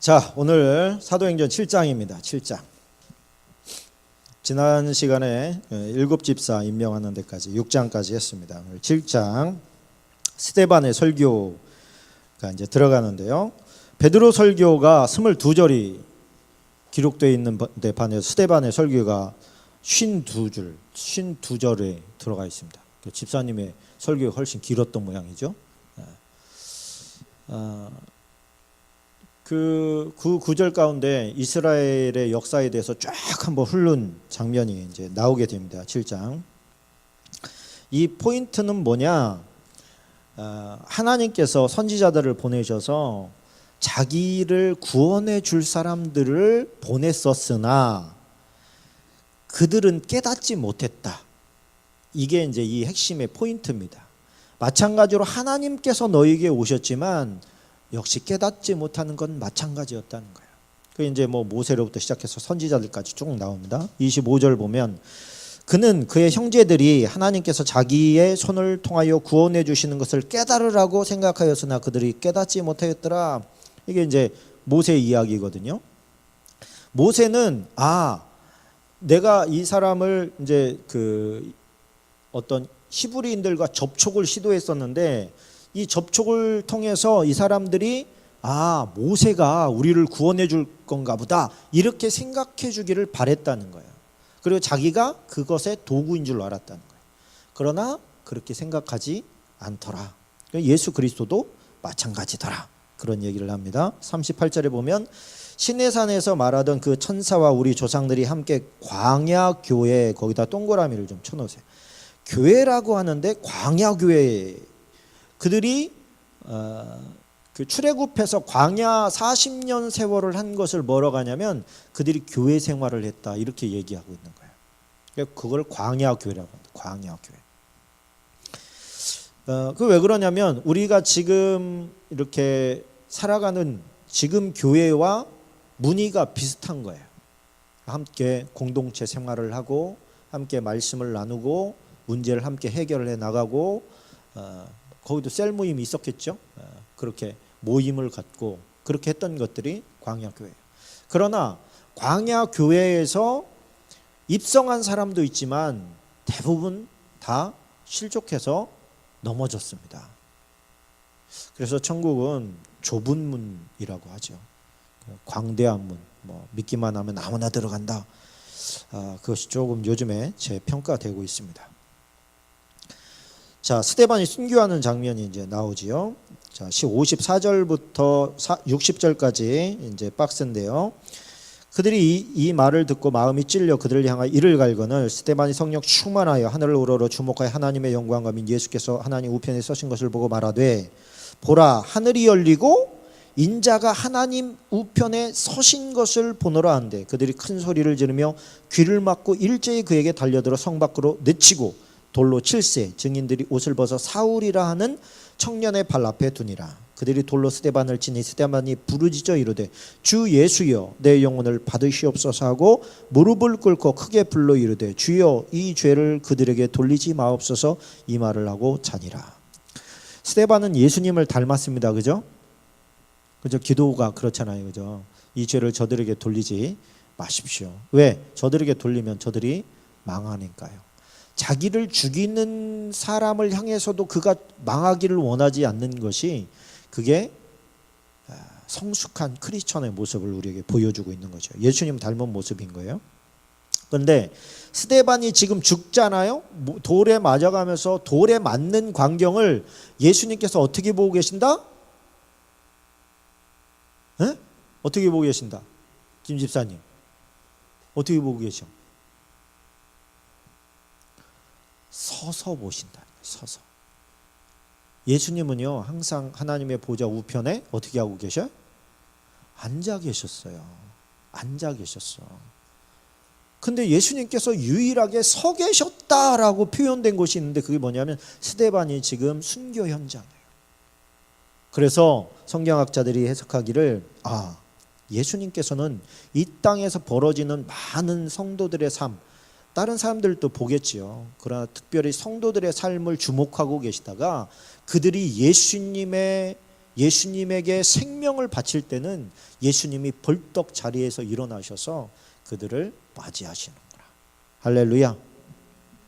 자, 오늘 사도행전 7장입니다. 7장. 지난 시간에 7집사 임명하는 데까지 6장까지 했습니다. 오늘 7장 스데반의 설교가 이제 들어가는데요. 베드로 설교가 22절이 기록되어 있는 데 반해서 스데반의 설교가 52절에 들어가 있습니다. 집사님의 설교가 훨씬 길었던 모양이죠. 그 구절 가운데 이스라엘의 역사에 대해서 쫙 한번 훑는 장면이 이제 나오게 됩니다. 7장. 이 포인트는 뭐냐? 하나님께서 선지자들을 보내셔서 자기를 구원해 줄 사람들을 보냈었으나 그들은 깨닫지 못했다. 이게 이제 이 핵심의 포인트입니다. 마찬가지로 하나님께서 너에게 오셨지만 역시 깨닫지 못하는 건 마찬가지였다는 거예요. 그 이제 뭐 모세로부터 시작해서 선지자들까지 쭉 나옵니다. 25절 보면 그는 그의 형제들이 하나님께서 자기의 손을 통하여 구원해 주시는 것을 깨달으라고 생각하였으나 그들이 깨닫지 못하였더라. 이게 이제 모세 이야기거든요. 모세는 내가 이 사람을 이제 그 어떤 히브리인들과 접촉을 시도했었는데 이 접촉을 통해서 이 사람들이 모세가 우리를 구원해 줄 건가 보다 이렇게 생각해 주기를 바랬다는 거예요. 그리고 자기가 그것의 도구인 줄 알았다는 거예요. 그러나 그렇게 생각하지 않더라. 예수 그리스도도 마찬가지더라. 그런 얘기를 합니다. 38절에 보면 시내산에서 말하던 그 천사와 우리 조상들이 함께 광야 교회, 거기다 동그라미를 좀 쳐놓으세요. 교회라고 하는데 광야 교회, 그들이 그 출애굽해서 광야 40년 세월을 한 것을 뭐라고 하냐면 그들이 교회 생활을 했다 이렇게 얘기하고 있는 거예요. 그걸 광야 교회라고 합니다. 광야 교회. 그 왜 그러냐면 우리가 지금 이렇게 살아가는 지금 교회와 문의가 비슷한 거예요. 함께 공동체 생활을 하고 함께 말씀을 나누고 문제를 함께 해결을 해 나가고 거기도 셀 모임이 있었겠죠. 그렇게 모임을 갖고 그렇게 했던 것들이 광야교회예요. 그러나 광야교회에서 입성한 사람도 있지만 대부분 다 실족해서 넘어졌습니다. 그래서 천국은 좁은 문이라고 하죠. 광대한 문, 믿기만 하면 아무나 들어간다. 그것이 조금 요즘에 재평가되고 있습니다. 자, 스데반이 순교하는 장면이 이제 나오지요. 자, 54절부터 60절까지 이제 박스인데요. 그들이 이 말을 듣고 마음이 찔려 그들을 향하여 이를 갈거늘 스데반이 성령 충만하여 하늘을 우러러 주목하여 하나님의 영광과 민 예수께서 하나님 우편에 서신 것을 보고 말하되 보라 하늘이 열리고 인자가 하나님 우편에 서신 것을 보노라 한대 그들이 큰 소리를 지르며 귀를 막고 일제히 그에게 달려들어 성 밖으로 내치고 돌로 칠세 증인들이 옷을 벗어 사울이라 하는 청년의 발 앞에 두니라. 그들이 돌로 스데반을 치니 스데반이 부르짖어 이르되 주 예수여 내 영혼을 받으시옵소서 하고 무릎을 꿇고 크게 불러 이르되 주여 이 죄를 그들에게 돌리지 마옵소서 이 말을 하고 자니라. 스데반은 예수님을 닮았습니다. 그죠? 기도가 그렇잖아요. 그죠? 이 죄를 저들에게 돌리지 마십시오. 왜? 저들에게 돌리면 저들이 망하니까요. 자기를 죽이는 사람을 향해서도 그가 망하기를 원하지 않는 것이 그게 성숙한 크리스천의 모습을 우리에게 보여주고 있는 거죠. 예수님 닮은 모습인 거예요. 그런데 스데반이 지금 죽잖아요. 돌에 맞아가면서 돌에 맞는 광경을 예수님께서 어떻게 보고 계신다? 에? 어떻게 보고 계신다? 김 집사님 어떻게 보고 계셔? 서서 보신다. 서서. 예수님은요 항상 하나님의 보좌 우편에 어떻게 하고 계셔? 앉아 계셨어요. 앉아 계셨어. 근데 예수님께서 유일하게 서 계셨다라고 표현된 곳이 있는데 그게 뭐냐면 스데반이 지금 순교 현장이에요. 그래서 성경학자들이 해석하기를 예수님께서는 이 땅에서 벌어지는 많은 성도들의 삶 다른 사람들도 보겠지요. 그러나 특별히 성도들의 삶을 주목하고 계시다가 그들이 예수님의 예수님에게 생명을 바칠 때는 예수님이 벌떡 자리에서 일어나셔서 그들을 맞이하시는구나. 할렐루야.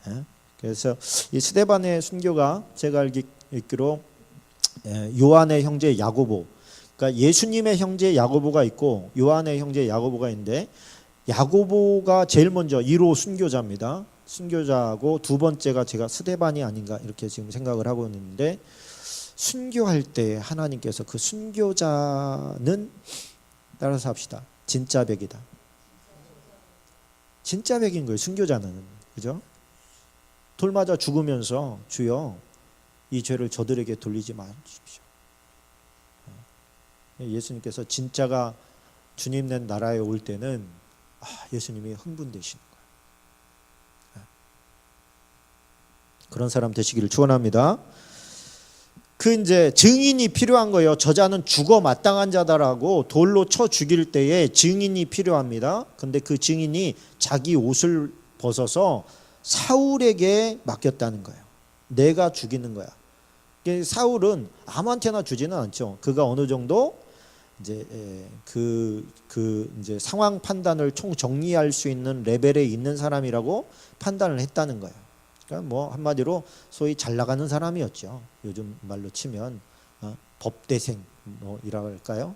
예? 그래서 이 스데반의 순교가 제가 알기로 요한의 형제 야고보, 그러니까 예수님의 형제 야고보가 있고 요한의 형제 야고보가 있는데, 야고보가 제일 먼저 1호 순교자입니다. 순교자고 두 번째가 제가 스데반이 아닌가 이렇게 지금 생각을 하고 있는데, 순교할 때 하나님께서 그 순교자는, 따라서 합시다, 진짜 백이다. 진짜 백인 거예요. 순교자는. 그죠? 돌 맞아 죽으면서 주여 이 죄를 저들에게 돌리지 마십시오. 예수님께서 진짜가 주님의 나라에 올 때는 예수님이 흥분되시는 거예요. 그런 사람 되시기를 축원합니다. 이제 증인이 필요한 거예요. 저자는 죽어 마땅한 자다라고 돌로 쳐 죽일 때에 증인이 필요합니다. 근데 그 증인이 자기 옷을 벗어서 사울에게 맡겼다는 거예요. 내가 죽이는 거야. 사울은 아무한테나 주지는 않죠. 그가 어느 정도 이제 이제 상황 판단을 총 정리할 수 있는 레벨에 있는 사람이라고 판단을 했다는 거예요. 그러니까 뭐 한마디로 소위 잘 나가는 사람이었죠. 요즘 말로 치면 법대생 뭐이라고 할까요?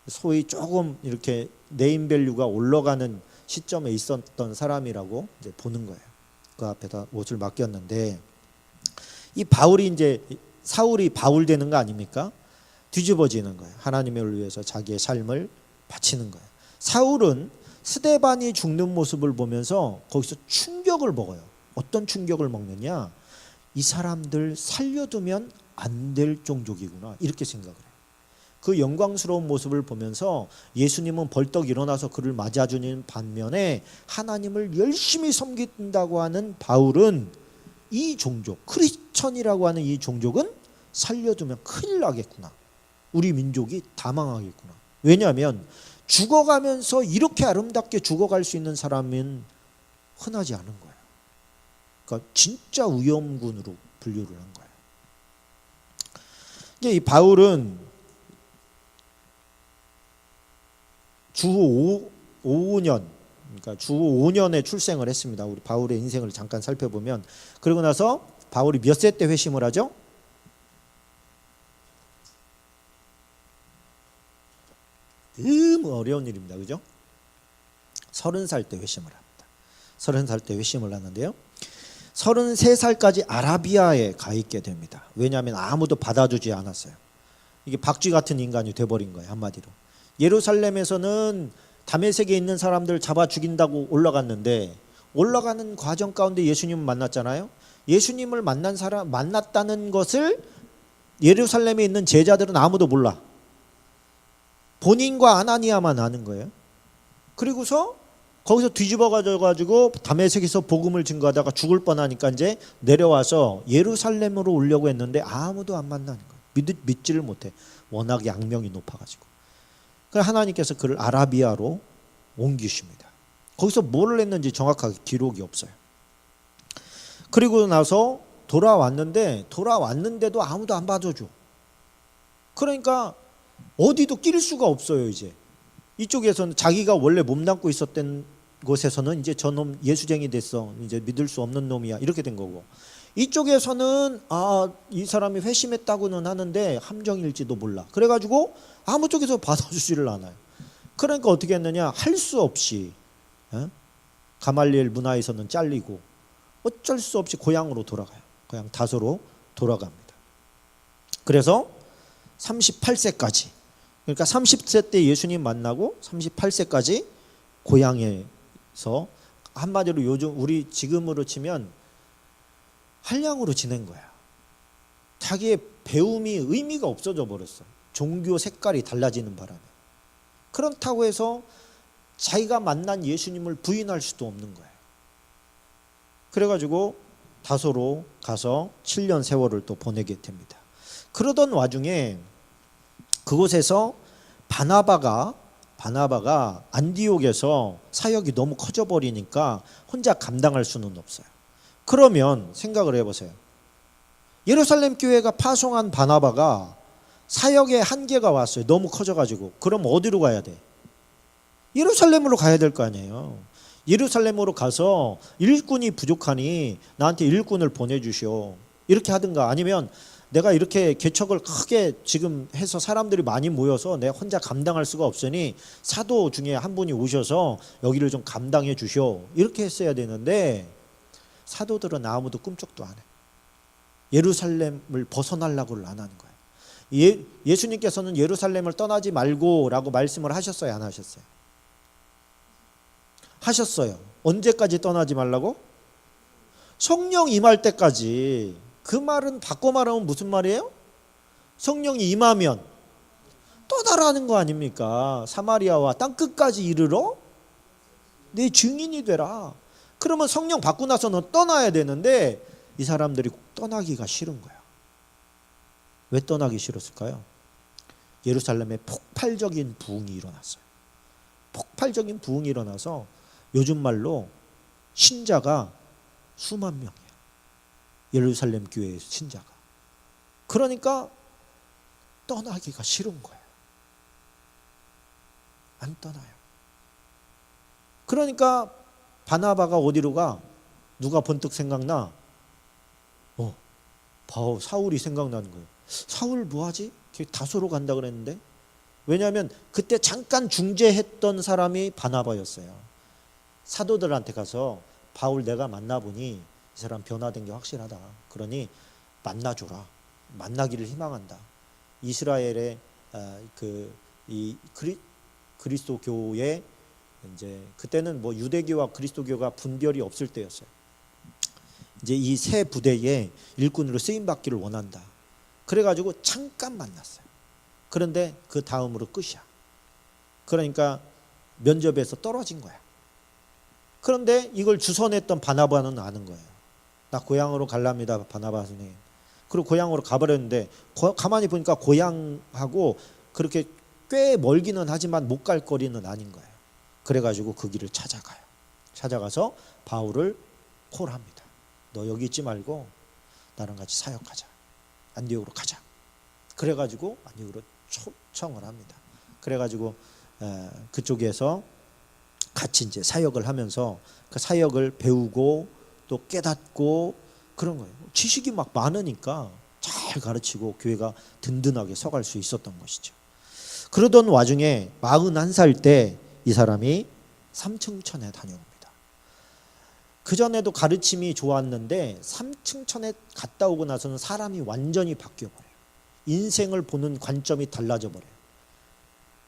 소위 조금 이렇게 네임밸류가 올라가는 시점에 있었던 사람이라고 이제 보는 거예요. 그 앞에다 옷을 맡겼는데, 이 바울이 이제 사울이 바울 되는 거 아닙니까? 뒤집어지는 거예요. 하나님을 위해서 자기의 삶을 바치는 거예요. 사울은 스데반이 죽는 모습을 보면서 거기서 충격을 먹어요. 어떤 충격을 먹느냐? 이 사람들 살려두면 안 될 종족이구나, 이렇게 생각을 해요. 그 영광스러운 모습을 보면서 예수님은 벌떡 일어나서 그를 맞아주는 반면에 하나님을 열심히 섬긴다고 하는 바울은 이 종족, 크리스천이라고 하는 이 종족은 살려두면 큰일 나겠구나, 우리 민족이 다 망하겠구나. 왜냐하면 죽어가면서 이렇게 아름답게 죽어갈 수 있는 사람은 흔하지 않은 거예요. 그러니까 진짜 위험군으로 분류를 한 거예요. 이제 이 바울은 주후 5년, 그러니까 주후 5년에 출생을 했습니다. 우리 바울의 인생을 잠깐 살펴보면, 그리고 나서 바울이 몇 세 때 회심을 하죠? 너무 어려운 일입니다. 그죠? 30살 때 회심을 합니다. 30살 때 회심을 하는데요, 33살까지 아라비아에 가 있게 됩니다. 왜냐하면 아무도 받아주지 않았어요. 이게 박쥐 같은 인간이 돼버린 거예요, 한마디로. 예루살렘에서는 다메섹에 있는 사람들 잡아 죽인다고 올라갔는데, 올라가는 과정 가운데 예수님을 만났잖아요. 예수님을 만났다는 것을 예루살렘에 있는 제자들은 아무도 몰라. 본인과 아나니아만 아는 거예요. 그리고서 거기서 뒤집어 가지고 다메섹에서 복음을 증거하다가 죽을 뻔하니까 이제 내려와서 예루살렘으로 오려고 했는데 아무도 안 만나는 거예요. 믿지를 못해. 워낙 양명이 높아가지고. 그래서 하나님께서 그를 아라비아로 옮기십니다. 거기서 뭘 했는지 정확하게 기록이 없어요. 그리고 나서 돌아왔는데도 아무도 안 받아줘. 그러니까 어디도 낄 수가 없어요. 이제 이쪽에서는 자기가 원래 몸담고 있었던 곳에서는 이제 저놈 예수쟁이 됐어, 이제 믿을 수 없는 놈이야, 이렇게 된 거고, 이쪽에서는 이 사람이 회심했다고는 하는데 함정일지도 몰라. 그래가지고 아무 쪽에서 받아주지를 않아요. 그러니까 어떻게 했느냐, 할 수 없이 가말리엘 문화에서는 잘리고 어쩔 수 없이 고향으로 돌아가요. 고향 다소로 돌아갑니다. 그래서 38세까지, 그러니까 30세 때 예수님 만나고 38세까지 고향에서, 한마디로 요즘 우리 지금으로 치면 한량으로 지낸 거야. 자기의 배움이 의미가 없어져 버렸어. 종교 색깔이 달라지는 바람에. 그렇다고 해서 자기가 만난 예수님을 부인할 수도 없는 거예요. 그래가지고 다소로 가서 7년 세월을 또 보내게 됩니다. 그러던 와중에 그곳에서 바나바가 안디옥에서 사역이 너무 커져 버리니까 혼자 감당할 수는 없어요. 그러면 생각을 해보세요. 예루살렘 교회가 파송한 바나바가 사역의 한계가 왔어요. 너무 커져가지고. 그럼 어디로 가야 돼? 예루살렘으로 가야 될 거 아니에요. 예루살렘으로 가서 일꾼이 부족하니 나한테 일꾼을 보내주시오. 이렇게 하든가, 아니면 내가 이렇게 개척을 크게 지금 해서 사람들이 많이 모여서 내가 혼자 감당할 수가 없으니 사도 중에 한 분이 오셔서 여기를 좀 감당해 주시오. 이렇게 했어야 되는데 사도들은 아무도 꿈쩍도 안 해. 예루살렘을 벗어나려고를 안 하는 거예요. 예수님께서는 예루살렘을 떠나지 말고 라고 말씀을 하셨어요, 안 하셨어요? 하셨어요. 언제까지 떠나지 말라고? 성령 임할 때까지. 그 말은 바꿔 말하면 무슨 말이에요? 성령이 임하면 떠나라는 거 아닙니까? 사마리아와 땅끝까지 이르러 내 증인이 되라. 그러면 성령 받고 나서는 떠나야 되는데 이 사람들이 떠나기가 싫은 거야. 왜 떠나기 싫었을까요? 예루살렘에 폭발적인 부흥이 일어났어요. 폭발적인 부흥이 일어나서 요즘 말로 신자가 수만 명이야. 예루살렘 교회의 신자가. 그러니까 떠나기가 싫은 거예요. 안 떠나요. 그러니까 바나바가 어디로 가? 누가 번뜩 생각나? 사울이 생각나는 거예요. 사울 뭐하지? 다소로 간다 그랬는데. 왜냐하면 그때 잠깐 중재했던 사람이 바나바였어요. 사도들한테 가서 바울 내가 만나보니 이 사람 변화된 게 확실하다. 그러니 만나줘라. 만나기를 희망한다. 이스라엘의 그리스도 교회, 이제 그때는 뭐 유대교와 그리스도교가 분별이 없을 때였어요. 이제 이 새 부대에 일꾼으로 쓰임 받기를 원한다. 그래가지고 잠깐 만났어요. 그런데 그 다음으로 끝이야. 그러니까 면접에서 떨어진 거야. 그런데 이걸 주선했던 바나바는 아는 거예요. 나 고향으로 갈랍니다, 바나바 선생님. 그리고 고향으로 가버렸는데 가만히 보니까 고향하고 그렇게 꽤 멀기는 하지만 못 갈 거리는 아닌 거예요. 그래가지고 그 길을 찾아가요. 찾아가서 바울을 콜합니다. 너 여기 있지 말고 나랑 같이 사역하자. 안디옥으로 가자. 그래가지고 안디옥으로 초청을 합니다. 그래가지고 그쪽에서 같이 이제 사역을 하면서 그 사역을 배우고 또 깨닫고 그런 거예요. 지식이 막 많으니까 잘 가르치고 교회가 든든하게 서갈 수 있었던 것이죠. 그러던 와중에 41살 때 이 사람이 삼층천에 다녀옵니다. 그전에도 가르침이 좋았는데 삼층천에 갔다 오고 나서는 사람이 완전히 바뀌어버려요. 인생을 보는 관점이 달라져 버려요.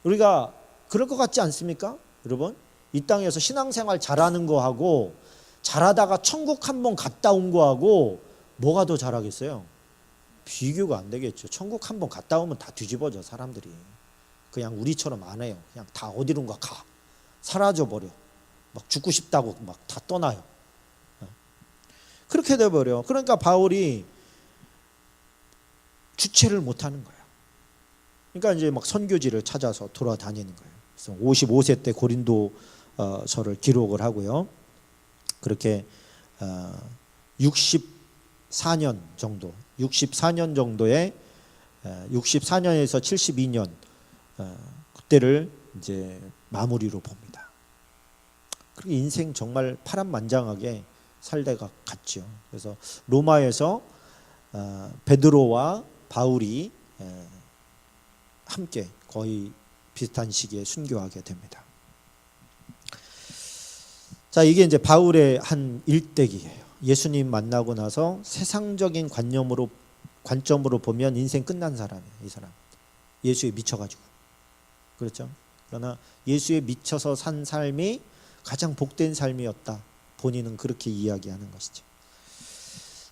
우리가 그럴 것 같지 않습니까? 여러분, 이 땅에서 신앙생활 잘하는 거하고 잘하다가 천국 한번 갔다 온 거하고 뭐가 더 잘하겠어요? 비교가 안 되겠죠. 천국 한번 갔다 오면 다 뒤집어져. 사람들이 그냥 우리처럼 안 해요. 그냥 다 어디론가 가. 사라져버려. 막 죽고 싶다고 막 다 떠나요. 그렇게 돼버려. 그러니까 바울이 주체를 못하는 거예요. 그러니까 이제 막 선교지를 찾아서 돌아다니는 거예요. 그래서 55세 때 고린도서를 기록을 하고요. 그렇게 64년 정도, 64년 정도의 64년에서 72년 그때를 이제 마무리로 봅니다. 그리고 인생 정말 파란만장하게 살다가 갔죠. 그래서 로마에서 베드로와 바울이 함께 거의 비슷한 시기에 순교하게 됩니다. 자, 이게 이제 바울의 한 일대기예요. 예수님 만나고 나서 세상적인 관점으로 보면 인생 끝난 사람이에요. 이 사람 예수에 미쳐가지고. 그렇죠? 그러나 예수에 미쳐서 산 삶이 가장 복된 삶이었다. 본인은 그렇게 이야기하는 것이죠.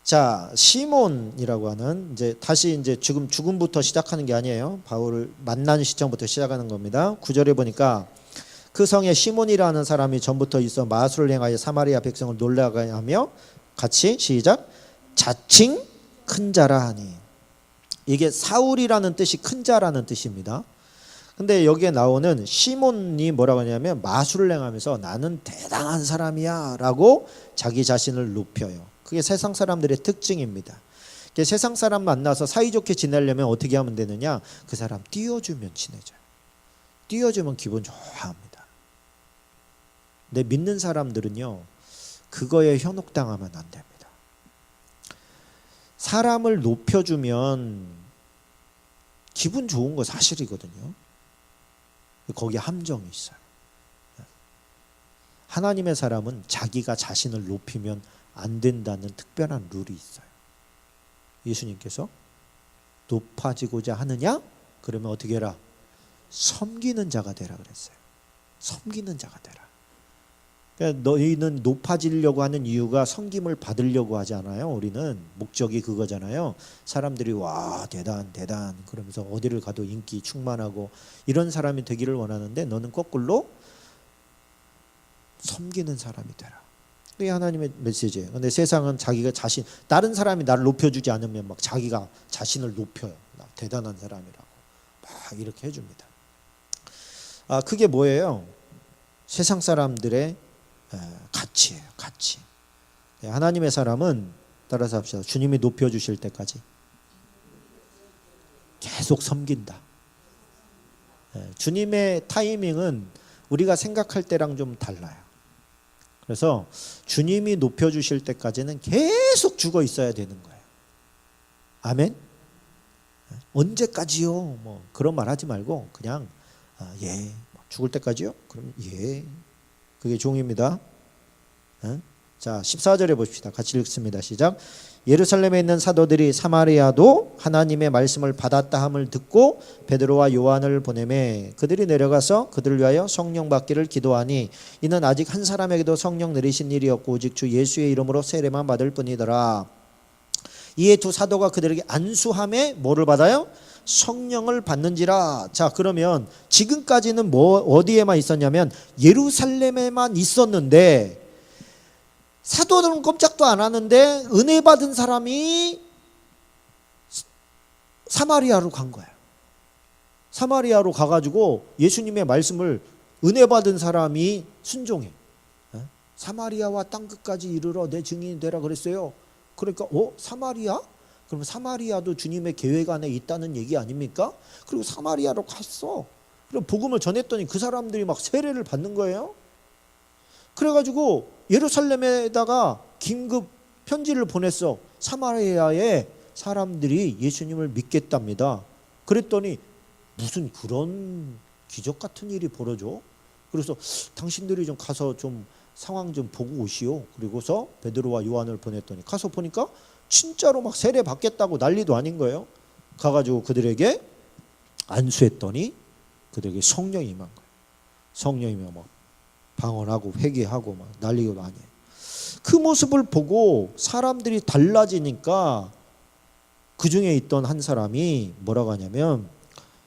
자, 시몬이라고 하는 다시 지금 죽음부터 시작하는 게 아니에요. 바울을 만나는 시점부터 시작하는 겁니다. 9절에 보니까 그 성에 시몬이라는 사람이 전부터 있어 마술을 행하여 사마리아 백성을 놀라게 하며 같이 시작. 자칭 큰 자라 하니. 이게 사울이라는 뜻이 큰 자라는 뜻입니다. 근데 여기에 나오는 시몬이 뭐라고 하냐면 마술을 행하면서 나는 대단한 사람이야 라고 자기 자신을 높여요. 그게 세상 사람들의 특징입니다. 세상 사람 만나서 사이좋게 지내려면 어떻게 하면 되느냐? 그 사람 띄워주면 친해져요. 띄워주면 기분 좋아합니다. 근데 믿는 사람들은요, 그거에 현혹당하면 안 됩니다. 사람을 높여주면 기분 좋은 거 사실이거든요. 거기에 함정이 있어요. 하나님의 사람은 자기가 자신을 높이면 안 된다는 특별한 룰이 있어요. 예수님께서 높아지고자 하느냐? 그러면 어떻게 해라? 섬기는 자가 되라 그랬어요. 섬기는 자가 되라. 그러니까 너희는 높아지려고 하는 이유가 섬김을 받으려고 하지 않아요. 우리는 목적이 그거잖아요. 사람들이 와 대단 그러면서 어디를 가도 인기 충만하고 이런 사람이 되기를 원하는데, 너는 거꾸로 섬기는 사람이 되라. 그게 하나님의 메시지예요. 근데 세상은 자기가 다른 사람이 나를 높여주지 않으면 막 자기가 자신을 높여요. 나 대단한 사람이라고 막 이렇게 해줍니다. 그게 뭐예요? 세상 사람들의 가치예요. 가치. 하나님의 사람은 따라서 합시다. 주님이 높여주실 때까지 계속 섬긴다. 주님의 타이밍은 우리가 생각할 때랑 좀 달라요. 그래서 주님이 높여주실 때까지는 계속 죽어 있어야 되는 거예요. 아멘? 언제까지요? 뭐 그런 말 하지 말고 그냥 예, 죽을 때까지요? 그럼 예, 그게 종입니다. 자, 14절에 봅시다. 같이 읽습니다. 시작. 예루살렘에 있는 사도들이 사마리아도 하나님의 말씀을 받았다 함을 듣고 베드로와 요한을 보내매 그들이 내려가서 그들을 위하여 성령 받기를 기도하니 이는 아직 한 사람에게도 성령 내리신 일이 없고 오직 주 예수의 이름으로 세례만 받을 뿐이더라. 이에 두 사도가 그들에게 안수함에 뭐를 받아요? 성령을 받는지라. 자, 그러면 지금까지는 어디에만 있었냐면 예루살렘에만 있었는데 사도들은 꼼짝도 안 하는데 은혜 받은 사람이 사마리아로 간 거예요. 사마리아로 가가지고 예수님의 말씀을 은혜 받은 사람이 순종해. 사마리아와 땅끝까지 이르러 내 증인이 되라 그랬어요. 그러니까 사마리아? 그럼 사마리아도 주님의 계획 안에 있다는 얘기 아닙니까? 그리고 사마리아로 갔어. 그럼 복음을 전했더니 그 사람들이 막 세례를 받는 거예요. 그래가지고 예루살렘에다가 긴급 편지를 보냈어. 사마리아의 사람들이 예수님을 믿겠답니다. 그랬더니 무슨 그런 기적 같은 일이 벌어져? 그래서 당신들이 좀 가서 좀 상황 좀 보고 오시오. 그리고서 베드로와 요한을 보냈더니 가서 보니까 진짜로 막 세례 받겠다고 난리도 아닌 거예요. 가가지고 그들에게 안수했더니 그들에게 성령이 임한 거예요. 성령이면 막 방언하고 회개하고 막 난리가 많이 해요. 그 모습을 보고 사람들이 달라지니까 그 중에 있던 한 사람이 뭐라고 하냐면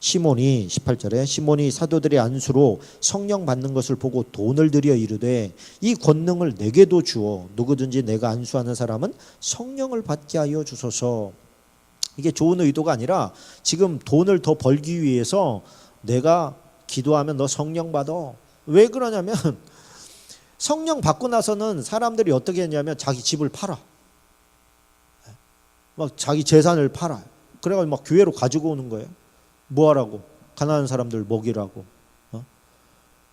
시몬이 18절에 시몬이 사도들의 안수로 성령 받는 것을 보고 돈을 들여 이르되 이 권능을 내게도 주어 누구든지 내가 안수하는 사람은 성령을 받게 하여 주소서. 이게 좋은 의도가 아니라 지금 돈을 더 벌기 위해서 내가 기도하면 너 성령 받아. 왜 그러냐면 성령 받고 나서는 사람들이 어떻게 했냐면 자기 집을 팔아. 막 자기 재산을 팔아. 그래가지고 막 교회로 가지고 오는 거예요. 뭐 하라고? 가난한 사람들 먹이라고.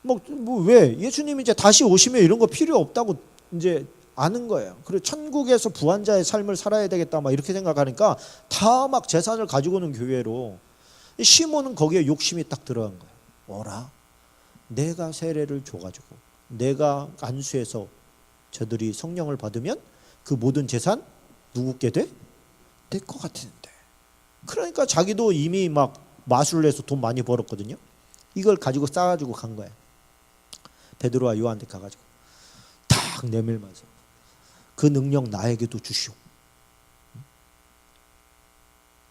뭐 왜? 예수님이 이제 다시 오시면 이런 거 필요 없다고 이제 아는 거예요. 그리고 천국에서 부활자의 삶을 살아야 되겠다 막 이렇게 생각하니까 다 막 재산을 가지고 오는 교회로. 시몬은 거기에 욕심이 딱 들어간 거예요. 뭐라? 내가 세례를 줘가지고 내가 안수해서 저들이 성령을 받으면 그 모든 재산 누구께 돼? 될 것 같은데. 그러니까 자기도 이미 막 마술을 해서 돈 많이 벌었거든요. 이걸 가지고 싸가지고 간 거예요. 베드로와 요한한테 가가지고 탁 내밀면서 그 능력 나에게도 주시오.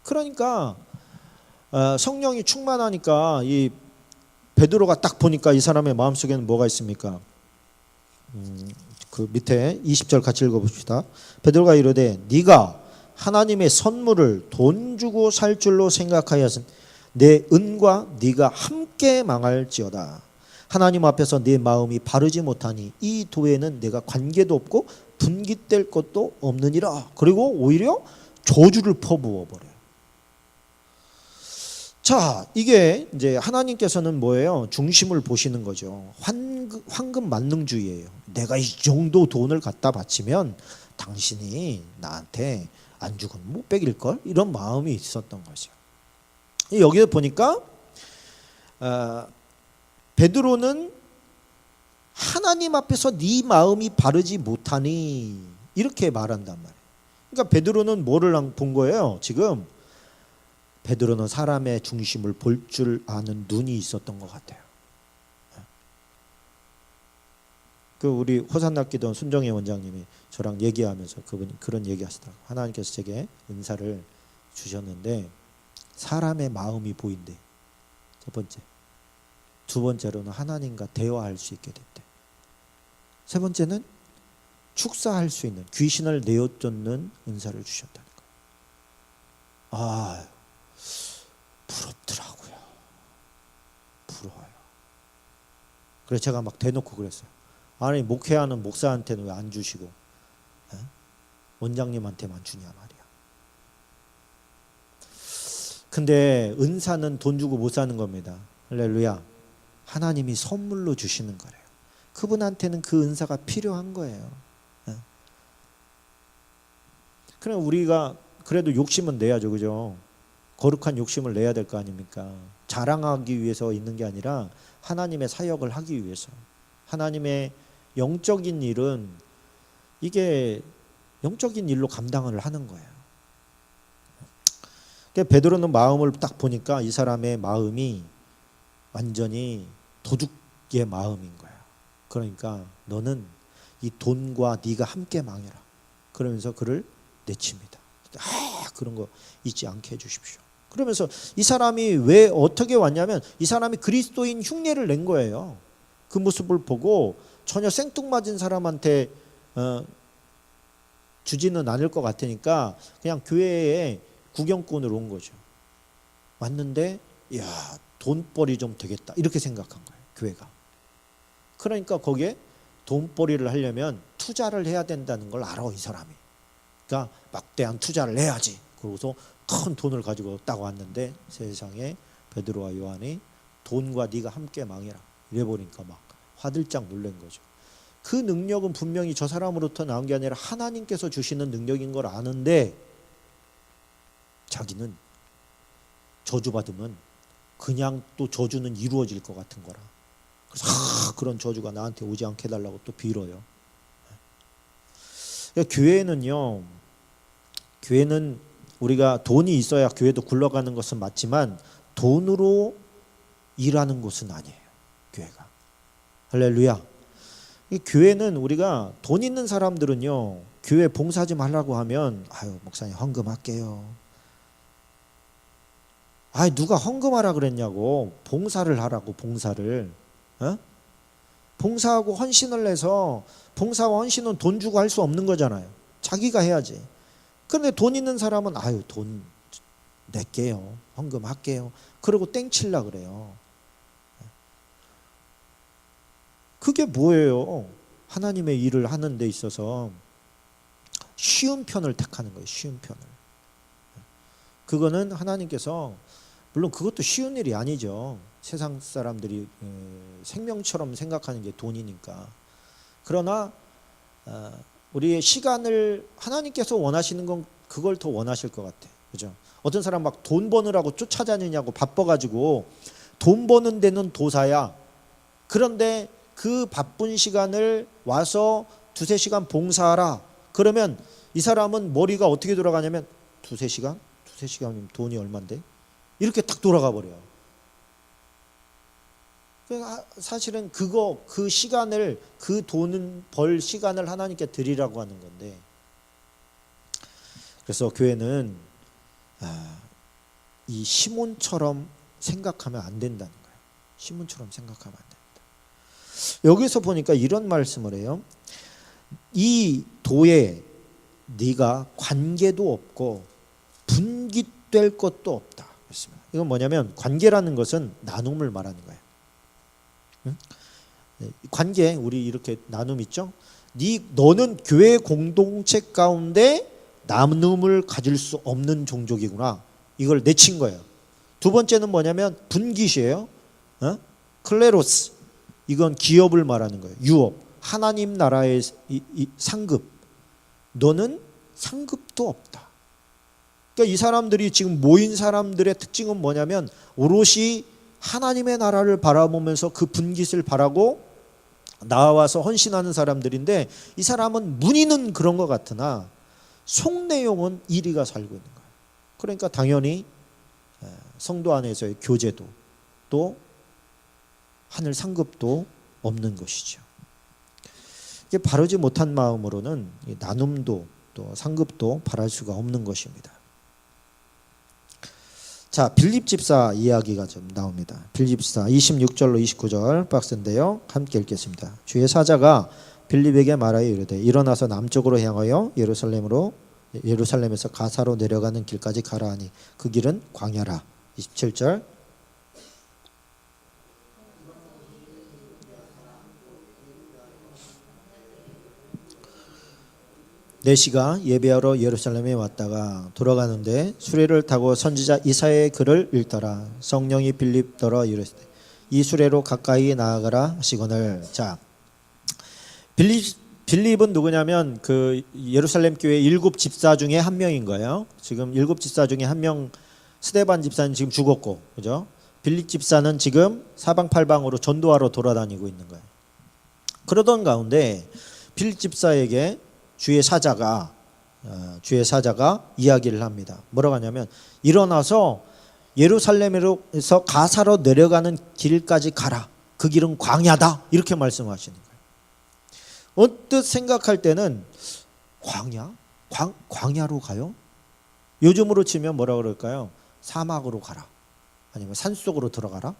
그러니까 성령이 충만하니까 이 베드로가 딱 보니까 이 사람의 마음속에는 뭐가 있습니까? 그 밑에 20절 같이 읽어봅시다. 베드로가 이르되 네가 하나님의 선물을 돈 주고 살 줄로 생각하여서 내 은과 네가 함께 망할지어다. 하나님 앞에서 내 마음이 바르지 못하니 이 도에는 내가 관계도 없고 분깃될 것도 없느니라. 그리고 오히려 저주를 퍼부어 버려요. 자, 이게 이제 하나님께서는 뭐예요? 중심을 보시는 거죠. 황금 만능주의예요. 내가 이 정도 돈을 갖다 바치면 당신이 나한테 안 죽으면 못 베길 걸, 이런 마음이 있었던 거죠. 여기에 보니까 베드로는 하나님 앞에서 네 마음이 바르지 못하니 이렇게 말한단 말이에요. 그러니까 베드로는 뭐를 본 거예요? 지금 베드로는 사람의 중심을 볼 줄 아는 눈이 있었던 것 같아요. 그 우리 호산납기도 손정혜 원장님이 저랑 얘기하면서 그분이 그런 얘기하시더라고요. 하나님께서 제게 은사를 주셨는데 사람의 마음이 보인대. 첫 번째. 두 번째로는 하나님과 대화할 수 있게 됐대. 세 번째는 축사할 수 있는, 귀신을 내어쫓는 은사를 주셨다는 거예요. 아, 부럽더라고요. 부러워요. 그래서 제가 막 대놓고 그랬어요. 아니, 목회하는 목사한테는 왜 안 주시고 원장님한테만 주냐 말이야. 근데 은사는 돈 주고 못 사는 겁니다. 할렐루야. 하나님이 선물로 주시는 거래요. 그분한테는 그 은사가 필요한 거예요. 그럼 우리가 그래도 욕심은 내야죠, 그죠? 거룩한 욕심을 내야 될 거 아닙니까? 자랑하기 위해서 있는 게 아니라 하나님의 사역을 하기 위해서. 하나님의 영적인 일은 이게 영적인 일로 감당을 하는 거예요. 베드로는 마음을 딱 보니까 이 사람의 마음이 완전히 도둑의 마음인 거야. 그러니까 너는 이 돈과 네가 함께 망해라. 그러면서 그를 내칩니다. 그런 거 잊지 않게 해주십시오. 그러면서 이 사람이 왜 어떻게 왔냐면 이 사람이 그리스도인 흉내를 낸 거예요. 그 모습을 보고 전혀 생뚱맞은 사람한테 주지는 않을 것 같으니까 그냥 교회에 구경꾼으로 온 거죠. 왔는데 야, 돈벌이 좀 되겠다 이렇게 생각한 거예요. 교회가. 그러니까 거기에 돈벌이를 하려면 투자를 해야 된다는 걸 알아, 이 사람이. 그러니까 막대한 투자를 해야지. 그러고서 큰 돈을 가지고 딱 왔는데 세상에 베드로와 요한이 돈과 네가 함께 망해라 이래 보니까 막 화들짝 놀란 거죠. 그 능력은 분명히 저 사람으로부터 나온 게 아니라 하나님께서 주시는 능력인 걸 아는데 자기는 저주받으면 그냥 또 저주는 이루어질 것 같은 거라. 그래서 그런 저주가 나한테 오지 않게 해달라고 또 빌어요. 교회는요, 교회는 우리가 돈이 있어야 교회도 굴러가는 것은 맞지만 돈으로 일하는 곳은 아니에요. 교회가. 할렐루야. 이 교회는 우리가 돈 있는 사람들은요, 교회 봉사 좀 하려고 하면 아유 목사님 헌금할게요. 아이 누가 헌금하라 그랬냐고. 봉사를 하라고. 봉사를. 봉사하고 헌신을 해서 봉사와 헌신은 돈 주고 할 수 없는 거잖아요. 자기가 해야지. 그런데 돈 있는 사람은 아유 돈 낼게요. 헌금할게요. 그러고 땡칠라 그래요. 그게 뭐예요? 하나님의 일을 하는 데 있어서 쉬운 편을 택하는 거예요. 쉬운 편을. 그거는 하나님께서 물론 그것도 쉬운 일이 아니죠. 세상 사람들이 생명처럼 생각하는 게 돈이니까. 그러나 우리의 시간을 하나님께서 원하시는 건 그걸 더 원하실 것 같아. 그죠? 어떤 사람 막 돈 버느라고 쫓아다니냐고 바빠가지고 돈 버는 데는 도사야. 그런데 그 바쁜 시간을 와서 두세 시간 봉사하라. 그러면 이 사람은 머리가 어떻게 돌아가냐면 두세 시간? 두세 시간이면 돈이 얼만데? 이렇게 딱 돌아가 버려요. 사실은 그 시간을, 그 돈은 벌 시간을 하나님께 드리라고 하는 건데. 그래서 교회는 이 시몬처럼 생각하면 안 된다는 거예요. 시몬처럼 생각하면 안 된다. 여기서 보니까 이런 말씀을 해요. 이 도에 네가 관계도 없고 분깃될 것도 없다. 그렇습니다. 이건 뭐냐면 관계라는 것은 나눔을 말하는 거예요. 관계 우리 이렇게 나눔 있죠? 너는 교회 공동체 가운데 나눔을 가질 수 없는 종족이구나. 이걸 내친 거예요. 두 번째는 뭐냐면 분깃이에요. 클레로스. 이건 기업을 말하는 거예요. 유업. 하나님 나라의 상급. 너는 상급도 없다. 그러니까 이 사람들이 지금 모인 사람들의 특징은 뭐냐면 오롯이 하나님의 나라를 바라보면서 그 분깃을 바라고 나와서 헌신하는 사람들인데, 이 사람은 문의는 그런 것 같으나 속 내용은 이리가 살고 있는 거예요. 그러니까 당연히 성도 안에서의 교제도 또 하늘 상급도 없는 것이죠. 이게 바르지 못한 마음으로는 나눔도 또 상급도 바랄 수가 없는 것입니다. 자, 빌립 집사 이야기가 좀 나옵니다. 빌립 집사 26절로 29절 박스인데요. 함께 읽겠습니다. 주의 사자가 빌립에게 말하여 이르되 일어나서 남쪽으로 향하여 예루살렘에서 가사로 내려가는 길까지 가라 하니 그 길은 광야라. 27절. 내시가 예배하러 예루살렘에 왔다가 돌아가는데 수레를 타고 선지자 이사야의 글을 읽더라. 성령이 빌립더러 이르시되 이 수레로 가까이 나아가라 하시거늘. 자, 빌립은 누구냐면 그 예루살렘 교회 7 집사 중에 한 명인 거예요. 지금 7 집사 중에 한 명, 스데반 집사는 지금 죽었고, 그죠? 빌립 집사는 지금 사방팔방으로 전도하러 돌아다니고 있는 거예요. 그러던 가운데 빌립 집사에게 주의 사자가 이야기를 합니다. 뭐라고 하냐면 일어나서 예루살렘에서 가사로 내려가는 길까지 가라. 그 길은 광야다. 이렇게 말씀하시는 거예요. 언뜻 생각할 때는 광야? 광야로 가요? 요즘으로 치면 뭐라고 그럴까요? 사막으로 가라. 아니면 산속으로 들어가라.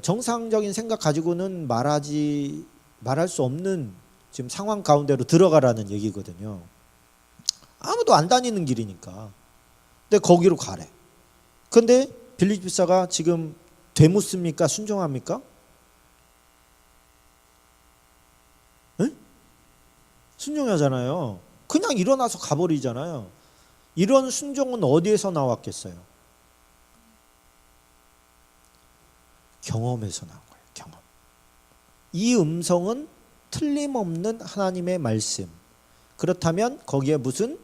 정상적인 생각 가지고는 말할 수 없는 지금 상황 가운데로 들어가라는 얘기거든요. 아무도 안 다니는 길이니까. 근데 거기로 가래. 근데 빌립 집사가 지금 되묻습니까? 순종합니까? 에? 순종하잖아요. 그냥 일어나서 가버리잖아요. 이런 순종은 어디에서 나왔겠어요? 경험에서 나온 거예요. 경험. 이 음성은 틀림없는 하나님의 말씀. 그렇다면 거기에 무슨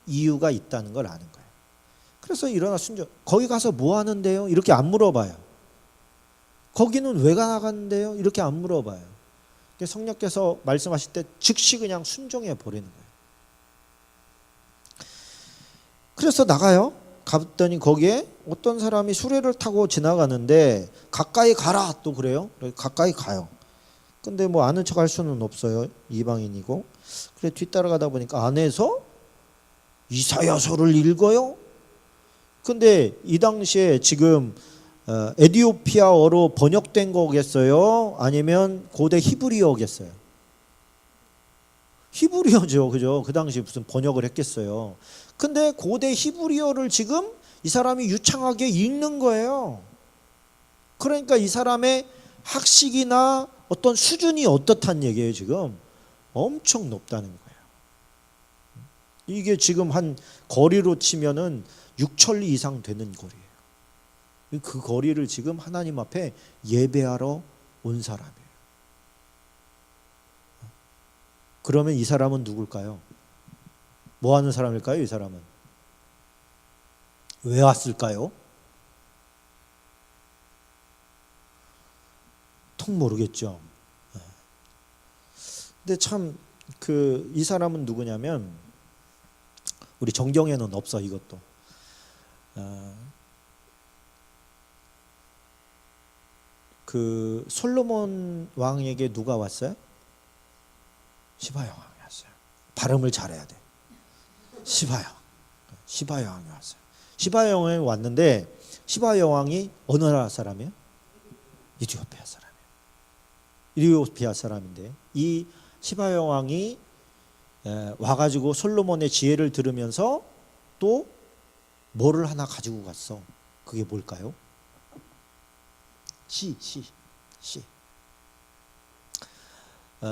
이유가 있다는 걸 아는 거예요. 그래서 일어나 순종. 거기 가서 뭐 하는데요? 이렇게 안 물어봐요. 거기는 왜 나갔는데요? 이렇게 안 물어봐요. 성령께서 말씀하실 때 즉시 그냥 순종해 버리는 거예요. 그래서 나가요. 갔더니 거기에 어떤 사람이 수레를 타고 지나가는데 가까이 가라 또 그래요. 가까이 가요. 근데 뭐 아는 척 할 수는 없어요. 이방인이고. 그래 뒤따라가다 보니까 안에서 이사야서를 읽어요. 근데 이 당시에 지금 에티오피아어로 번역된 거겠어요? 아니면 고대 히브리어겠어요? 히브리어죠. 그죠? 그 당시에 무슨 번역을 했겠어요. 근데 고대 히브리어를 지금 이 사람이 유창하게 읽는 거예요. 그러니까 이 사람의 학식이나 어떤 수준이 어떻단 얘기예요. 지금 엄청 높다는 거예요. 이게 지금 한 거리로 치면은 6천리 이상 되는 거리예요. 그 거리를 지금 하나님 앞에 예배하러 온 사람이에요. 그러면 이 사람은 누굴까요? 뭐 하는 사람일까요? 이 사람은 왜 왔을까요? 통 모르겠죠. 근데 참 이 사람은 누구냐면 우리 정경에는 없어. 이것도 그 솔로몬 왕에게 누가 왔어요? 시바 여왕이 왔어요. 발음을 잘해야 돼. 시바 여왕이 왔어요. 시바 여왕이 왔는데 시바 여왕이 어느 나라 사람이에요? 이디오피아 사람이에요. 이디오피아 사람인데 이 시바 여왕이 와가지고 솔로몬의 지혜를 들으면서 또 뭐를 하나 가지고 갔어. 그게 뭘까요? 시.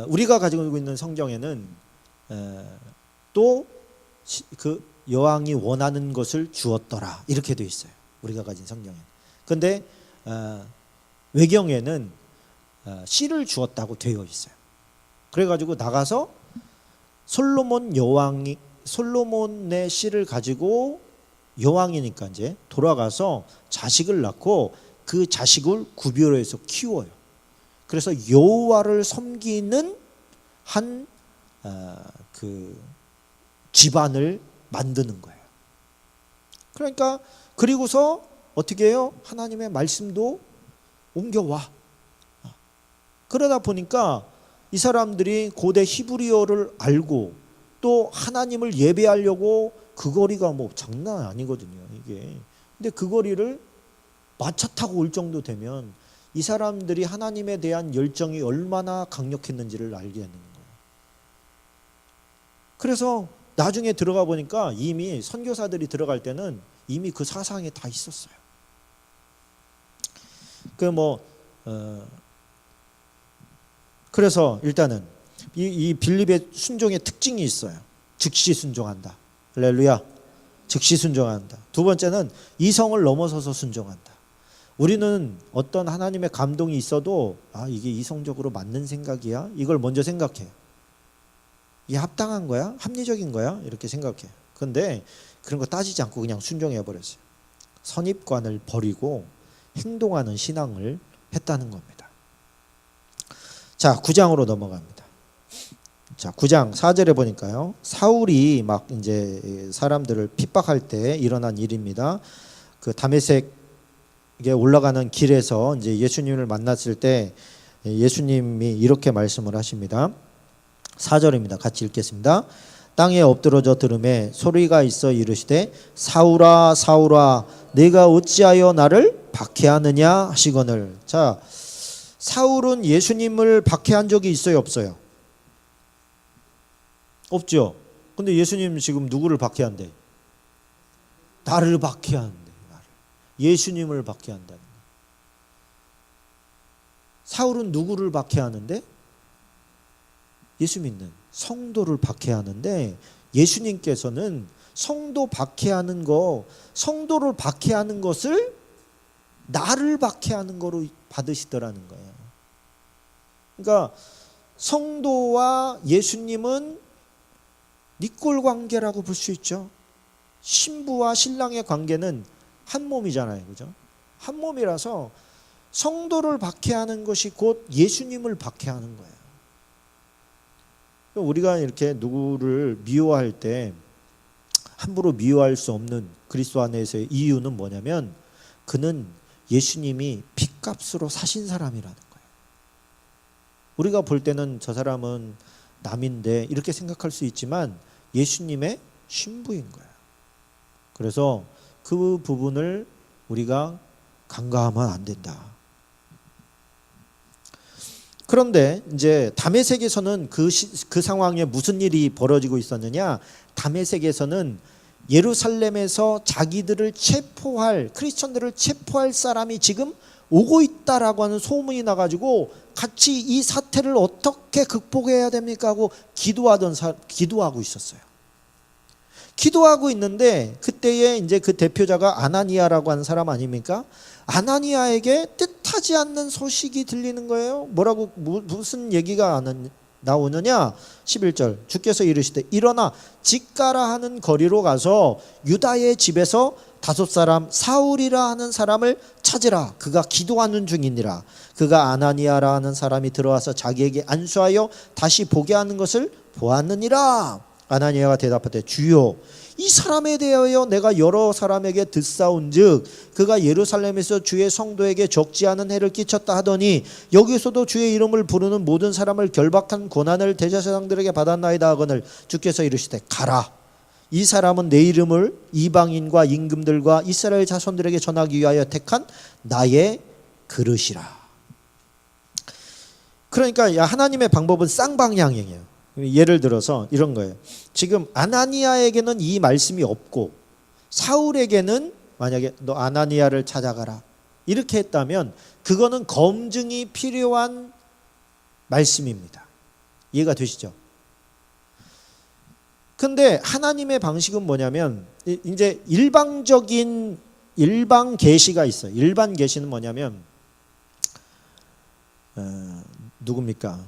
우리가 가지고 있는 성경에는 또 그 여왕이 원하는 것을 주었더라 이렇게 되어 있어요. 우리가 가진 성경에는. 그런데 외경에는 씨를 주었다고 되어 있어요. 그래가지고 나가서 솔로몬의 씨를 가지고 여왕이니까 이제 돌아가서 자식을 낳고 그 자식을 구별해서 키워요. 그래서 여호와를 섬기는 한 그 집안을 만드는 거예요. 그러니까 그리고서 어떻게 해요? 하나님의 말씀도 옮겨와. 그러다 보니까 이 사람들이 고대 히브리어를 알고 또 하나님을 예배하려고 그 거리가 뭐 장난 아니거든요, 이게. 근데 그 거리를 마차 타고 올 정도 되면 이 사람들이 하나님에 대한 열정이 얼마나 강력했는지를 알게 되는 거예요. 그래서 나중에 들어가 보니까 이미 선교사들이 들어갈 때는 이미 그 사상에 다 있었어요. 그래서 일단은 이 빌립의 순종의 특징이 있어요. 즉시 순종한다. 할렐루야. 즉시 순종한다. 두 번째는 이성을 넘어서서 순종한다. 우리는 어떤 하나님의 감동이 있어도 이게 이성적으로 맞는 생각이야? 이걸 먼저 생각해요. 이게 합당한 거야? 합리적인 거야? 이렇게 생각해요. 그런데 그런 거 따지지 않고 그냥 순종해 버렸어요. 선입관을 버리고 행동하는 신앙을 했다는 겁니다. 자, 9장으로 넘어갑니다. 자, 9장 4절에 보니까요. 사울이 막 이제 사람들을 핍박할 때 일어난 일입니다. 그 다메섹에 올라가는 길에서 이제 예수님을 만났을 때 예수님이 이렇게 말씀을 하십니다. 4절입니다. 같이 읽겠습니다. 땅에 엎드러져 들음에 소리가 있어 이르시되 사울아 사울아 내가 어찌하여 나를 박해하느냐 하시거늘. 자, 사울은 예수님을 박해한 적이 있어요, 없어요? 없죠. 근데 예수님 지금 누구를 박해한대? 나를 박해한대. 나를. 예수님을 박해한다는 거예요. 사울은 누구를 박해하는데? 예수 믿는 성도를 박해하는데, 예수님께서는 성도를 박해하는 것을 나를 박해하는 거로 받으시더라는 거예요. 그러니까 성도와 예수님은 니꼴 관계라고 볼 수 있죠. 신부와 신랑의 관계는 한 몸이잖아요, 그죠? 한 몸이라서 성도를 박해하는 것이 곧 예수님을 박해하는 거예요. 우리가 이렇게 누구를 미워할 때 함부로 미워할 수 없는 그리스도 안에서의 이유는 뭐냐면 그는 예수님이 핏값으로 사신 사람이라는 거예요. 우리가 볼 때는 저 사람은 남인데 이렇게 생각할 수 있지만 예수님의 신부인 거예요. 그래서 그 부분을 우리가 간과하면 안 된다. 그런데 이제 다메섹에서는 그 상황에 무슨 일이 벌어지고 있었느냐? 다메섹에서는 예루살렘에서 자기들을 체포할, 크리스천들을 체포할 사람이 지금 오고 있다라고 하는 소문이 나가지고 같이 이 사태를 어떻게 극복해야 됩니까 하고 기도하고 있었어요. 기도하고 있는데 그때에 이제 그 대표자가 아나니아라고 하는 사람 아닙니까? 아나니아에게 뜻하지 않는 소식이 들리는 거예요. 무슨 얘기가 나오느냐? 11절 주께서 이르시되 일어나 직가라 하는 거리로 가서 유다의 집에서 5 사람 사울이라 하는 사람을 찾으라. 그가 기도하는 중이니라. 그가 아나니아라 하는 사람이 들어와서 자기에게 안수하여 다시 보게 하는 것을 보았느니라. 아나니아가 대답하되 주여 이 사람에 대하여 내가 여러 사람에게 듣사온즉 그가 예루살렘에서 주의 성도에게 적지 않은 해를 끼쳤다 하더니 여기서도 주의 이름을 부르는 모든 사람을 결박한 고난을 대제사장들에게 받았나이다 하거늘 주께서 이르시되 가라. 이 사람은 내 이름을 이방인과 임금들과 이스라엘 자손들에게 전하기 위하여 택한 나의 그릇이라. 그러니까 하나님의 방법은 쌍방향이에요. 예를 들어서 이런 거예요. 지금 아나니아에게는 이 말씀이 없고 사울에게는 만약에 너 아나니아를 찾아가라 이렇게 했다면 그거는 검증이 필요한 말씀입니다. 이해가 되시죠? 근데 하나님의 방식은 뭐냐면 이제 일방 계시가 있어요. 일반 계시는 뭐냐면 누굽니까?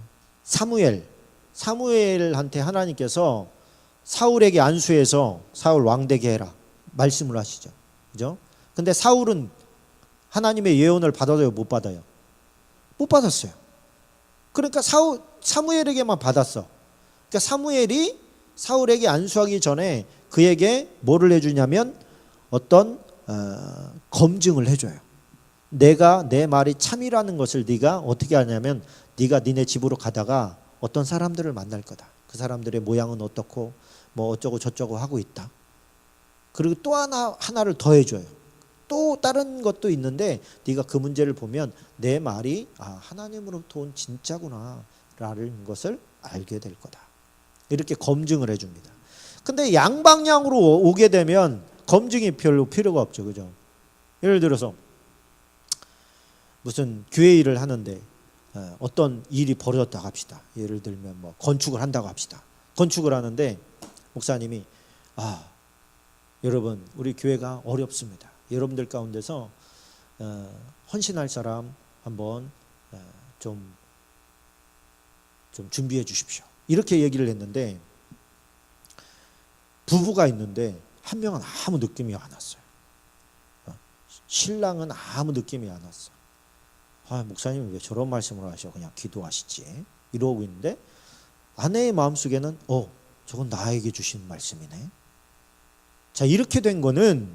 사무엘한테 하나님께서 사울에게 안수해서 사울 왕되게 해라 말씀을 하시죠. 그죠? 근데 사울은 하나님의 예언을 받아요, 못 받아요? 못 받았어요. 그러니까 사무엘에게만 받았어. 그러니까 사무엘이 사울에게 안수하기 전에 그에게 뭐를 해주냐면 어떤 검증을 해줘요. 내가 내 말이 참이라는 것을 네가 어떻게 하냐면 네가 니네 집으로 가다가 어떤 사람들을 만날 거다. 그 사람들의 모양은 어떻고 뭐 어쩌고 저쩌고 하고 있다. 그리고 또 하나를 더 해줘요. 또 다른 것도 있는데 네가 그 문제를 보면 내 말이 하나님으로부터 온 진짜구나 라는 것을 알게 될 거다. 이렇게 검증을 해줍니다. 근데 양방향으로 오게 되면 검증이 별로 필요가 없죠. 그죠? 예를 들어서 무슨 교회 일을 하는데 어떤 일이 벌어졌다고 합시다. 예를 들면 뭐 건축을 한다고 합시다. 건축을 하는데 목사님이 여러분 우리 교회가 어렵습니다. 여러분들 가운데서 헌신할 사람 한번 좀 준비해 주십시오. 이렇게 얘기를 했는데 부부가 있는데 한 명은 아무 느낌이 안 왔어요. 신랑은 아무 느낌이 안 왔어. 목사님 왜 저런 말씀을 하셔? 그냥 기도하시지. 이러고 있는데 아내의 마음속에는 저건 나에게 주신 말씀이네. 자, 이렇게 된 거는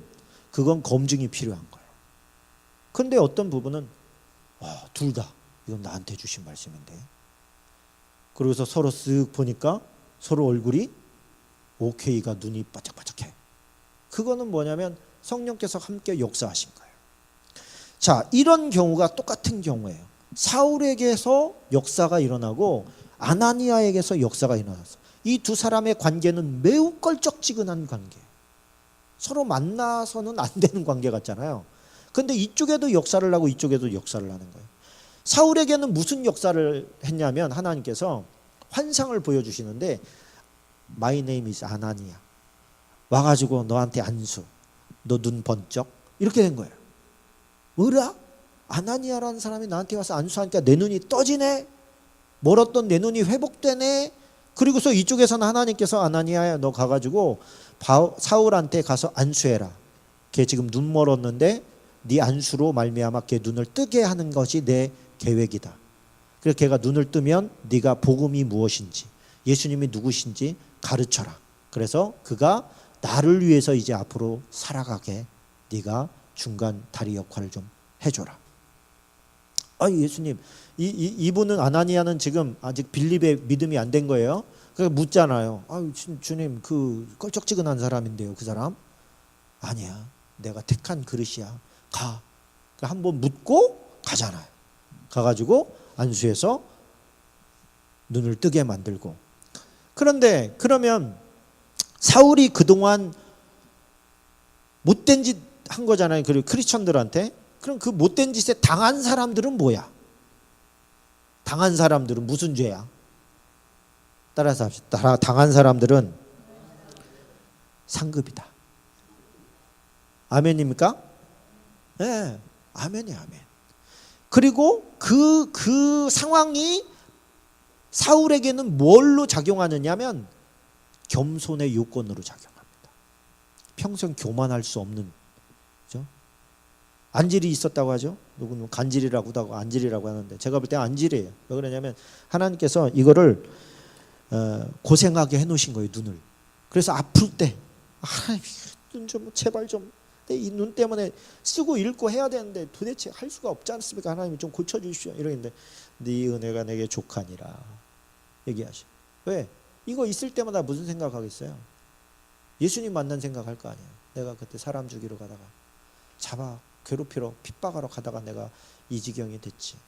그건 검증이 필요한 거예요. 근데 어떤 부분은 둘 다 이건 나한테 주신 말씀인데. 그러고서 서로 쓱 보니까 서로 얼굴이 오케이가 눈이 바짝바짝해. 그거는 뭐냐면 성령께서 함께 역사하신 거예요. 자, 이런 경우가 똑같은 경우예요. 사울에게서 역사가 일어나고 아나니아에게서 역사가 일어났어. 이 두 사람의 관계는 매우 껄쩍지근한 관계예요. 서로 만나서는 안 되는 관계 같잖아요. 근데 이쪽에도 역사를 하고 이쪽에도 역사를 하는 거예요. 사울에게는 무슨 역사를 했냐면 하나님께서 환상을 보여주시는데 My name is 아나니아. 와가지고 너한테 안수. 너 눈 번쩍. 이렇게 된 거예요. 뭐라? 아나니아라는 사람이 나한테 와서 안수하니까 내 눈이 떠지네. 멀었던 내 눈이 회복되네. 그리고서 이쪽에서는 하나님께서 아나니아야 너 가가지고 사울한테 가서 안수해라. 걔 지금 눈 멀었는데 네 안수로 말미암아 걔 눈을 뜨게 하는 것이 내 계획이다. 그래서 걔가 눈을 뜨면 네가 복음이 무엇인지 예수님이 누구신지 가르쳐라. 그래서 그가 나를 위해서 이제 앞으로 살아가게 네가 중간 다리 역할을 좀 해줘라. 예수님 이분은 아나니아는 지금 아직 빌립의 믿음이 안 된 거예요. 그래서 묻잖아요. 주님 그 껄쩍지근한 사람인데요. 그 사람? 아니야. 내가 택한 그릇이야. 가. 한번 묻고 가잖아요. 가가지고 안수해서 눈을 뜨게 만들고. 그런데 그러면 사울이 그동안 못된 짓 한 거잖아요. 그리고 크리스천들한테. 그럼 그 못된 짓에 당한 사람들은 뭐야? 당한 사람들은 무슨 죄야? 따라서 합시다. 당한 사람들은 상급이다. 아멘입니까? 네, 아멘이 아멘. 그리고 그 상황이 사울에게는 뭘로 작용하느냐면 겸손의 요건으로 작용합니다. 평생 교만할 수 없는, 그죠? 안질이 있었다고 하죠. 누구는 간질이라고도 하고 안질이라고 하는데 제가 볼 때 안질이에요. 왜 그러냐면 하나님께서 이거를 고생하게 해놓으신 거예요. 눈을. 그래서 아플 때 하나님 눈 좀 제발 좀 이 눈 때문에 쓰고 읽고 해야 되는데 도대체 할 수가 없지 않습니까? 하나님 좀 고쳐주십시오. 이러는데 네 은혜가 내게 족하니라 얘기하셔. 왜? 이거 있을 때마다 무슨 생각하겠어요? 예수님 만난 생각할 거 아니에요. 내가 그때 사람 죽이러 가다가 잡아 괴롭히러 핍박하러 가다가 내가 이 지경이 됐지.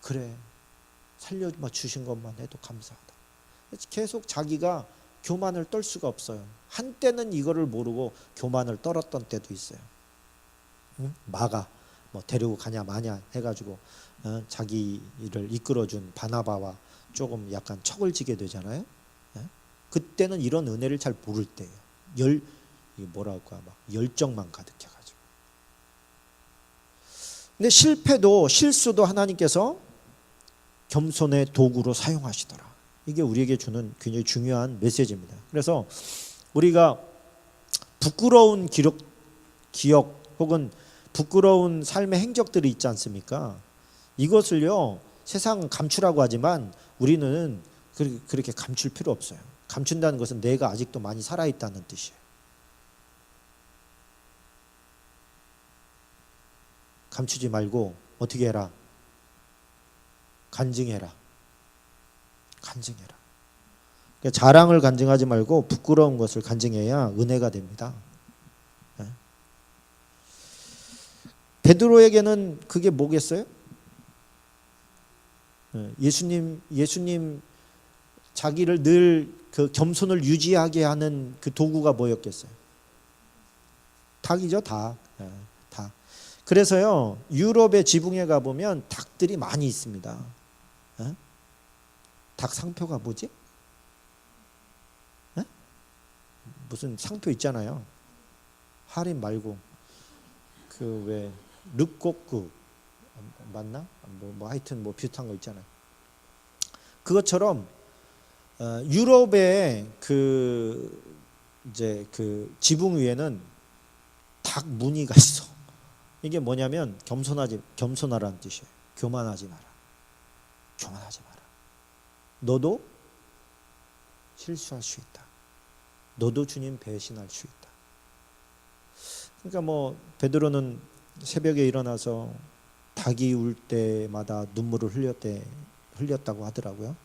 그래 살려 주신 것만 해도 감사하다. 계속 자기가 교만을 떨 수가 없어요. 한때는 이거를 모르고 교만을 떨었던 때도 있어요. 마가 뭐 데리고 가냐 마냐 해가지고 자기를 이끌어준 바나바와 조금 약간 척을 지게 되잖아요. 그때는 이런 은혜를 잘 모를 때예요. 이게 뭐랄까, 막 열정만 가득해가지고. 근데 실수도 하나님께서 겸손의 도구로 사용하시더라. 이게 우리에게 주는 굉장히 중요한 메시지입니다. 그래서 우리가 부끄러운 기억 혹은 부끄러운 삶의 행적들이 있지 않습니까? 이것을요, 세상은 감추라고 하지만 우리는 그렇게 감출 필요 없어요. 감춘다는 것은 내가 아직도 많이 살아있다는 뜻이에요. 감추지 말고 어떻게 해라? 간증해라. 그러니까 자랑을 간증하지 말고 부끄러운 것을 간증해야 은혜가 됩니다. 베드로에게는 그게 뭐겠어요? 예수님 자기를 늘 그 겸손을 유지하게 하는 그 도구가 뭐였겠어요? 닭이죠, 닭. 닭. 그래서요, 유럽의 지붕에 가보면 닭들이 많이 있습니다. 닭 상표가 뭐지? 무슨 상표 있잖아요. 할인 말고 그 왜 르꼬크 맞나? 뭐 하여튼 뭐 비슷한 거 있잖아요. 그것처럼 유럽의 이제 그 지붕 위에는 닭 무늬가 있어. 이게 뭐냐면 겸손하라는 뜻이에요. 교만하지 마라. 너도 실수할 수 있다. 너도 주님 배신할 수 있다. 그러니까 뭐 베드로는 새벽에 일어나서 닭이 울 때마다 눈물을 흘렸다고 하더라고요.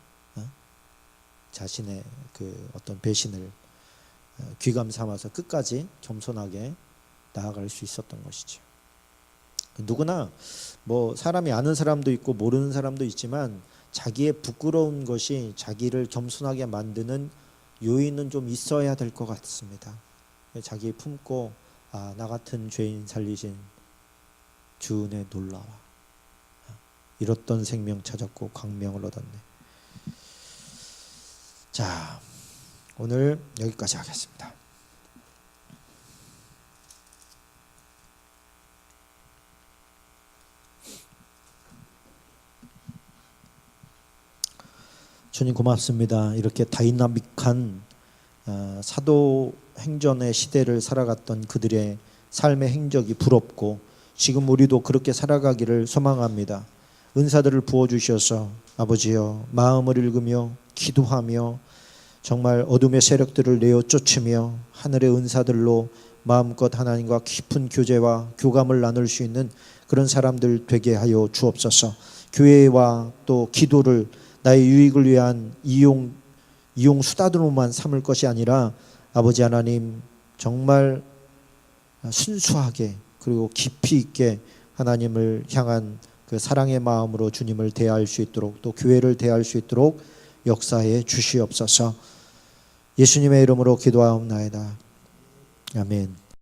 자신의 그 어떤 배신을 귀감 삼아서 끝까지 겸손하게 나아갈 수 있었던 것이죠. 누구나 뭐 사람이 아는 사람도 있고 모르는 사람도 있지만 자기의 부끄러운 것이 자기를 겸손하게 만드는 요인은 좀 있어야 될 것 같습니다. 자기 품고 나 같은 죄인 살리신 주 은혜 놀라와. 잃었던 생명 찾았고 광명을 얻었네. 자, 오늘 여기까지 하겠습니다. 주님 고맙습니다. 이렇게 다이나믹한 사도행전의 시대를 살아갔던 그들의 삶의 행적이 부럽고 지금 우리도 그렇게 살아가기를 소망합니다. 은사들을 부어주셔서 아버지여 마음을 읽으며 기도하며 정말 어둠의 세력들을 내어 쫓으며 하늘의 은사들로 마음껏 하나님과 깊은 교제와 교감을 나눌 수 있는 그런 사람들 되게 하여 주옵소서. 교회와 또 기도를 나의 유익을 위한 이용 수단으로만 삼을 것이 아니라 아버지 하나님 정말 순수하게 그리고 깊이 있게 하나님을 향한 그 사랑의 마음으로 주님을 대할 수 있도록 또 교회를 대할 수 있도록 역사해 주시옵소서. 예수님의 이름으로 기도하옵나이다. 아멘.